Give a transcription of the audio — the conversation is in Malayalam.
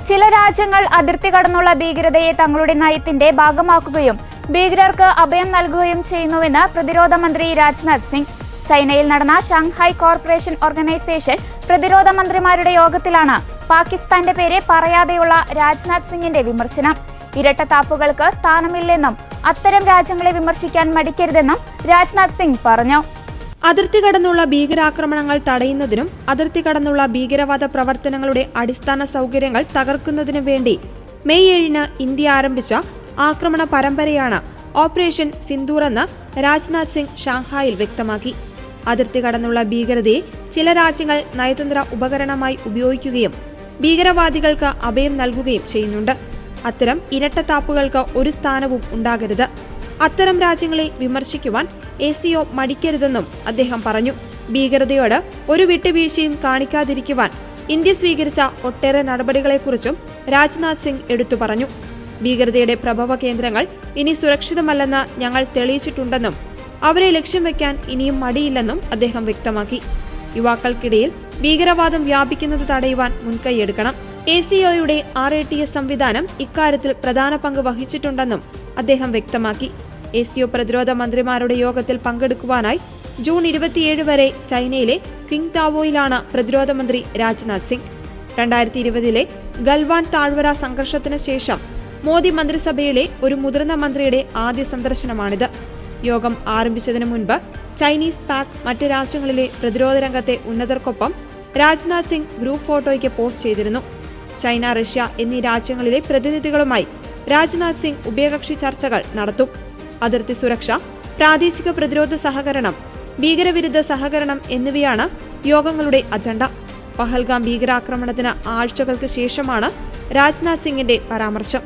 ചില രാജ്യങ്ങൾ അതിർത്തി കടന്നുള്ള ഭീകരതയെ തങ്ങളുടെ നയത്തിന്റെ ഭാഗമാക്കുകയും ഭീകരർക്ക് അഭയം നൽകുകയും ചെയ്യുന്നുവെന്ന് പ്രതിരോധ മന്ത്രി രാജ്നാഥ് സിംഗ്. ചൈനയിൽ നടന്ന ഷാങ്ഹായ് കോർപ്പറേഷൻ ഓർഗനൈസേഷൻ പ്രതിരോധ മന്ത്രിമാരുടെ യോഗത്തിലാണ് പാകിസ്ഥാന്റെ പേര് പറയാതെയുള്ള രാജ്നാഥ് സിംഗിന്റെ വിമർശനം. ഇരട്ടത്താപ്പുകൾക്ക് സ്ഥാനമില്ലെന്നും അത്തരം രാജ്യങ്ങളെ വിമർശിക്കാൻ മടിക്കരുതെന്നും രാജ്നാഥ് സിംഗ് പറഞ്ഞു. അതിർത്തി കടന്നുള്ള ഭീകരാക്രമണങ്ങൾ തടയുന്നതിനും അതിർത്തി കടന്നുള്ള ഭീകരവാദ പ്രവർത്തനങ്ങളുടെ അടിസ്ഥാന സൗകര്യങ്ങൾ തകർക്കുന്നതിനും വേണ്ടി മെയ് 7-ന് ഇന്ത്യ ആരംഭിച്ച ആക്രമണ പരമ്പരയാണ് ഓപ്പറേഷൻ സിന്ദൂർ എന്ന് രാജ്നാഥ് സിംഗ് ഷാങ്ഹായിൽ വ്യക്തമാക്കി. അതിർത്തി കടന്നുള്ള ഭീകരതയെ ചില രാജ്യങ്ങൾ നയതന്ത്ര ഉപകരണമായി ഉപയോഗിക്കുകയും ഭീകരവാദികൾക്ക് അഭയം നൽകുകയും ചെയ്യുന്നുണ്ട്. അത്തരം ഇരട്ടത്താപ്പുകൾക്ക് ഒരു സ്ഥാനവും ഉണ്ടാകരുത്. അത്തരം രാജ്യങ്ങളെ വിമർശിക്കുവാൻ ACO മടിക്കരുതെന്നും അദ്ദേഹം പറഞ്ഞു. ഭീകരതയോട് ഒരു വിട്ടുവീഴ്ചയും കാണിക്കാതിരിക്കുവാൻ ഇന്ത്യ സ്വീകരിച്ച ഒട്ടേറെ നടപടികളെക്കുറിച്ചും രാജ്നാഥ് സിംഗ് എടുത്തു പറഞ്ഞു. ഭീകരതയുടെ പ്രഭവ കേന്ദ്രങ്ങൾ ഇനി സുരക്ഷിതമല്ലെന്ന് ഞങ്ങൾ തെളിയിച്ചിട്ടുണ്ടെന്നും അവരെ ലക്ഷ്യം വെക്കാൻ ഇനിയും മടിയില്ലെന്നും അദ്ദേഹം വ്യക്തമാക്കി. യുവാക്കൾക്കിടയിൽ ഭീകരവാദം വ്യാപിക്കുന്നത് തടയുവാൻ മുൻകൈയെടുക്കണം. ACOയുടെ RATS സംവിധാനം ഇക്കാര്യത്തിൽ പ്രധാന പങ്ക് വഹിച്ചിട്ടുണ്ടെന്നും അദ്ദേഹം വ്യക്തമാക്കി. ACO പ്രതിരോധ മന്ത്രിമാരുടെ യോഗത്തിൽ പങ്കെടുക്കുവാനായി ജൂൺ 27 വരെ ചൈനയിലെ ക്വിങ്ടാവോയിലാണ് പ്രതിരോധ മന്ത്രി രാജ്നാഥ് സിംഗ്. 2020-ലെ ഗൽവാൻ താഴ്വര സംഘർഷത്തിന് ശേഷം മോദി മന്ത്രിസഭയിലെ ഒരു മുതിർന്ന മന്ത്രിയുടെ ആദ്യ സന്ദർശനമാണിത്. യോഗം ആരംഭിച്ചതിനു മുൻപ് ചൈനീസ് പാക് മറ്റ് രാജ്യങ്ങളിലെ പ്രതിരോധ രംഗത്തെ ഉന്നതർക്കൊപ്പം രാജ്നാഥ് സിംഗ് ഗ്രൂപ്പ് ഫോട്ടോയ്ക്ക് പോസ്റ്റ് ചെയ്തിരുന്നു. ചൈന, റഷ്യ എന്നീ രാജ്യങ്ങളിലെ പ്രതിനിധികളുമായി രാജ്നാഥ് സിംഗ് ഉഭയകക്ഷി ചർച്ചകൾ നടത്തും. അതിർത്തി സുരക്ഷ, പ്രാദേശിക പ്രതിരോധ സഹകരണം, ഭീകരവിരുദ്ധ സഹകരണം എന്നിവയാണ് യോഗങ്ങളുടെ അജണ്ട. പഹൽഗാം ഭീകരാക്രമണത്തിന് ആഴ്ചകൾക്ക് ശേഷമാണ് രാജ്നാഥ് സിംഗിന്റെ പരാമർശം.